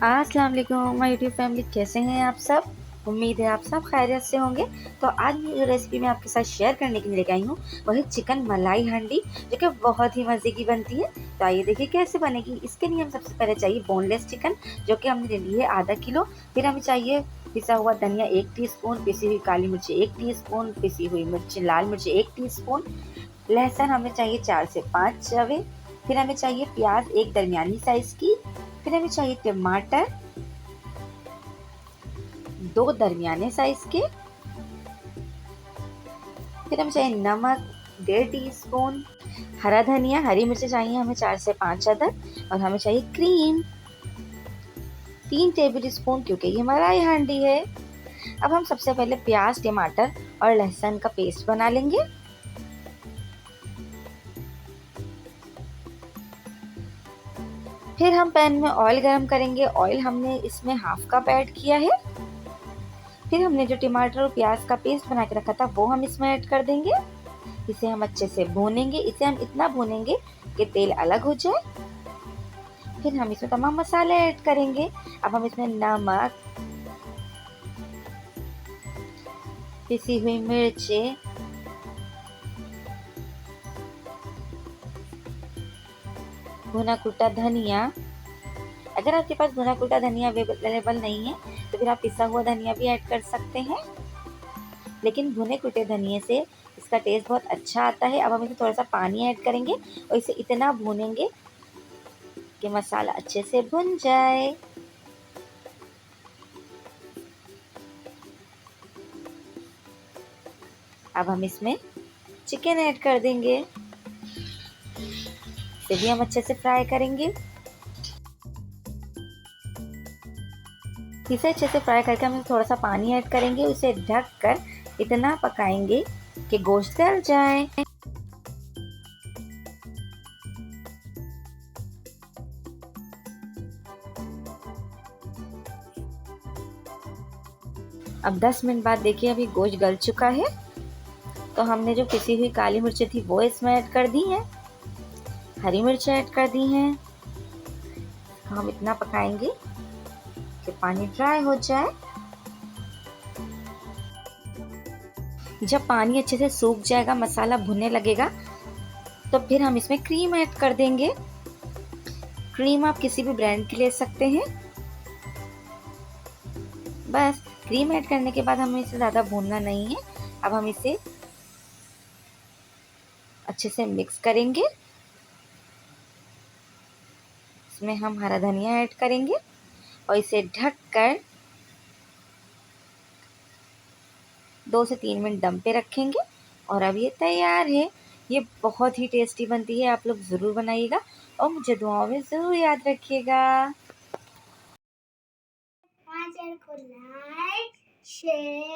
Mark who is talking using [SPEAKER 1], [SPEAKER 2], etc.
[SPEAKER 1] अस्सलाम वालेकुम my YouTube family, कैसे हैं आप सब। उम्मीद है आप सब खैरियत से होंगे। तो आज मैं जो रेसिपी मैं आपके साथ शेयर करने के लिए लेकर आई हूँ वह है चिकन मलाई हांडी, जो कि बहुत ही मज़े की बनती है। तो आइए देखिए कैसे बनेगी। इसके लिए हम सबसे पहले चाहिए बोनलेस चिकन, जो कि हमने ले ली है आधा किलो। फिर हमें चाहिए पिसा हुआ धनिया 1 टीस्पून, पिसी हुई काली मिर्ची 1 टीस्पून, पिसी हुई मिर्ची लाल मिर्ची 1 टीस्पून, लहसुन हमें चाहिए 4 से 5 चवे। फिर हमें चाहिए प्याज एक दरमियानी साइज की। फिर हमें चाहिए टमाटर 2 दरमियाने साइज के। फिर हमें चाहिए नमक 1.5 टीस्पून, हरा धनिया, हरी मिर्ची चाहिए हमें 4 से 5 अदद, और हमें चाहिए क्रीम 3 टेबल स्पून, क्योंकि ये मलाई हांडी है। अब हम सबसे पहले प्याज, टमाटर और लहसुन का पेस्ट बना लेंगे। फिर हम पैन में ऑयल गरम करेंगे। ऑयल हमने इसमें हाफ कप ऐड किया है। फिर हमने जो टमाटर और प्याज का पेस्ट बना के रखा था वो हम इसमें ऐड कर देंगे। इसे हम अच्छे से भूनेंगे। इसे हम इतना भूनेंगे कि तेल अलग हो जाए। फिर हम इसमें तमाम मसाले ऐड करेंगे। अब हम इसमें नमक, पिसी हुई मिर्चें, भुना कुटा धनिया, अगर आपके पास भुना कुटा धनिया अवेलेबल नहीं है तो फिर आप पिसा हुआ धनिया भी ऐड कर सकते हैं, लेकिन भुने कुटे धनिये से इसका टेस्ट बहुत अच्छा आता है। अब हम इसमें थोड़ा सा पानी ऐड करेंगे और इसे इतना भूनेंगे कि मसाला अच्छे से भुन जाए। अब हम इसमें चिकन ऐड कर देंगे। इसे भी हम अच्छे से फ्राई करेंगे। इसे अच्छे से फ्राई करके हम थोड़ा सा पानी ऐड करेंगे। उसे ढक कर इतना पकाएंगे कि गोश्त गल जाए। अब 10 मिनट बाद देखिए अभी गोश्त गल चुका है। तो हमने जो पिसी हुई काली मिर्चें थी वो इसमें ऐड कर दी हैं, हरी मिर्चें ऐड कर दी हैं। हम इतना पकाएंगे कि पानी ड्राई हो जाए। जब पानी अच्छे से सूख जाएगा, मसाला भुनने लगेगा, तो फिर हम इसमें क्रीम ऐड कर देंगे। क्रीम आप किसी भी ब्रांड की ले सकते हैं। बस क्रीम ऐड करने के बाद हमें इसे ज़्यादा भूनना नहीं है। अब हम इसे अच्छे से मिक्स करेंगे। इसमें हम हरा धनिया ऐड करेंगे और इसे ढक कर 2 से 3 मिनट दम पे रखेंगे। और अब ये तैयार है। ये बहुत ही टेस्टी बनती है, आप लोग ज़रूर बनाइएगा और मुझे दुआओं में ज़रूर याद रखिएगा।
[SPEAKER 2] चैनल को लाइक, शेयर